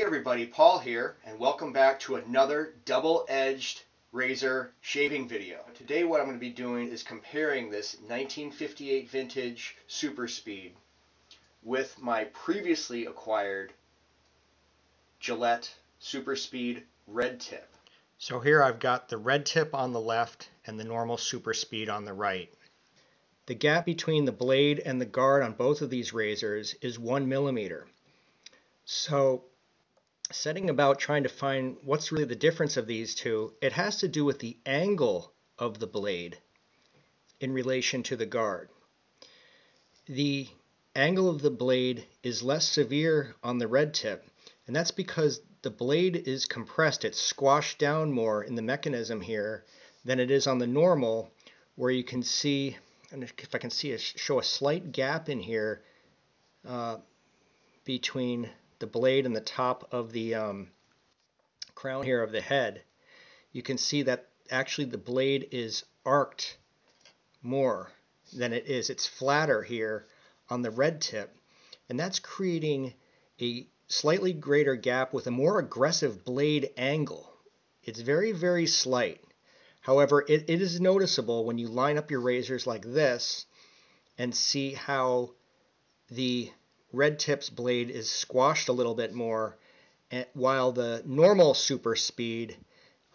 everybody, Paul here, and welcome back to another double-edged razor shaving video. Today what I'm going to be doing is comparing this 1958 vintage Super Speed with my previously acquired Gillette Super Speed Red Tip. So here I've got the Red Tip on the left and the normal Super Speed on the right. The gap between the blade and the guard on both of these razors is 1 millimeter. So setting about trying to find what's really the difference of these two, it has to do with the angle of the blade in relation to the guard. The angle of the blade is less severe on the Red Tip, and that's because the blade is compressed. It's squashed down more in the mechanism here than it is on the normal, where you can see, and if I can show a slight gap in here between the blade and the top of the crown here of the head. You can see that actually the blade is arced more than it is. It's flatter here on the Red Tip, and that's creating a slightly greater gap with a more aggressive blade angle. It's very, very slight. However, it is noticeable when you line up your razors like this and see how the Red Tip's blade is squashed a little bit more, while the normal Super Speed,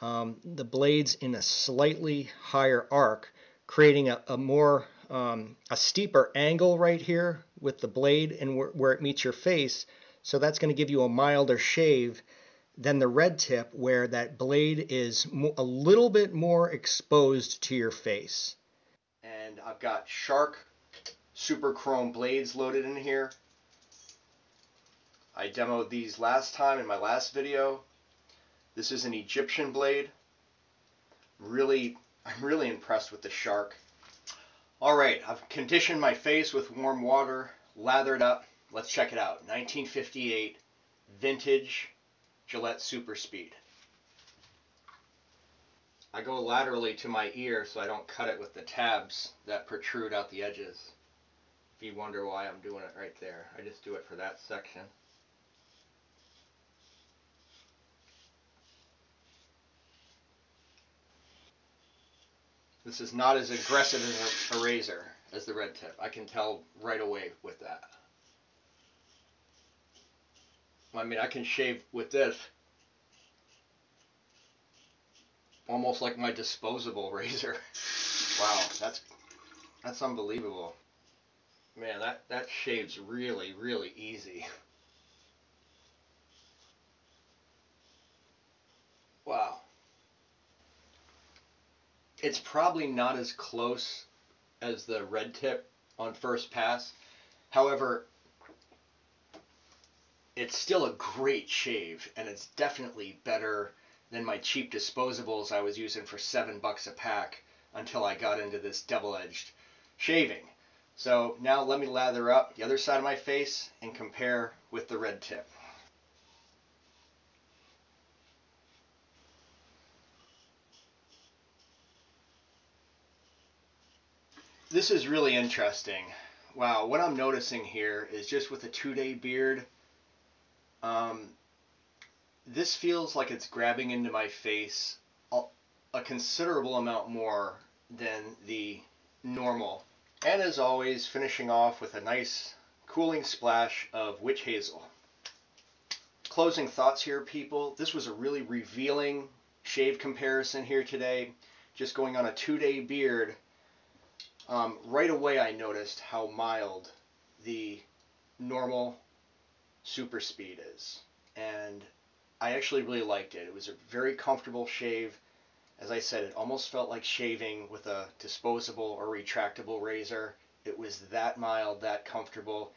the blade's in a slightly higher arc, creating a steeper angle right here with the blade and where it meets your face. So that's going to give you a milder shave than the Red Tip, where that blade is a little bit more exposed to your face. And I've got Shark Super Chrome blades loaded in here. I demoed these last time in my last video. This is an Egyptian blade. I'm really impressed with the Shark. Alright, I've conditioned my face with warm water, lathered up. Let's check it out. 1958 vintage Gillette Super Speed. I go laterally to my ear so I don't cut it with the tabs that protrude out the edges. If you wonder why I'm doing it right there, I just do it for that section. This is not as aggressive as a razor as the Red Tip. I can tell right away with that. I mean, I can shave with this almost like my disposable razor. Wow, that's unbelievable. Man, that shaves really, really easy. Wow. It's probably not as close as the Red Tip on first pass. However, it's still a great shave, and it's definitely better than my cheap disposables I was using for $7 a pack until I got into this double-edged shaving. So now let me lather up the other side of my face and compare with the Red Tip. This is really interesting. Wow, what I'm noticing here is just with a 2-day beard, this feels like it's grabbing into my face a considerable amount more than the normal. And as always, finishing off with a nice cooling splash of witch hazel. Closing thoughts here, people. This was a really revealing shave comparison here today. Just going on a 2-day beard. Right away I noticed how mild the normal Super Speed is, and I actually really liked it. It was a very comfortable shave. As I said, it almost felt like shaving with a disposable or retractable razor. It was that mild, that comfortable,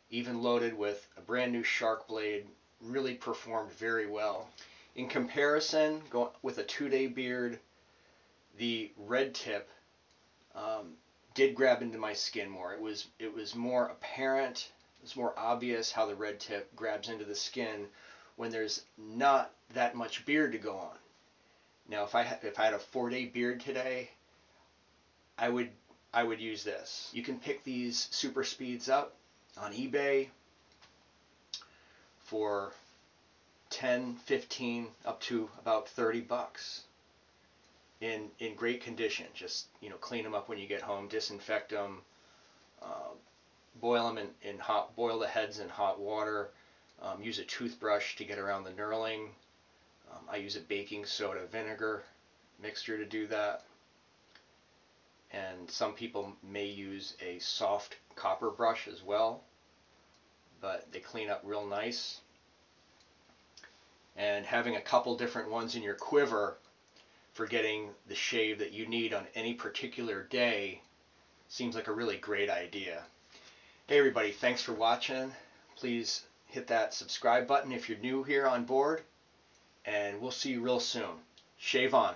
even loaded with a brand new Shark blade. Really performed very well. In comparison, with a 2-day beard, the Red Tip did grab into my skin more. It was more apparent, it was more obvious how the Red Tip grabs into the skin when there's not that much beard to go on. Now, if I had a 4-day beard today, I would use this. You can pick these Super Speeds up on eBay for 10, 15, up to about $30 in great condition. Just, you know, clean them up when you get home, disinfect them, boil them boil the heads in hot water. Use a toothbrush to get around the knurling. I use a baking soda vinegar mixture to do that. And some people may use a soft copper brush as well, but they clean up real nice. And having a couple different ones in your quiver for getting the shave that you need on any particular day seems like a really great idea. Hey everybody, thanks for watching. Please hit that subscribe button if you're new here on board, and we'll see you real soon. Shave on.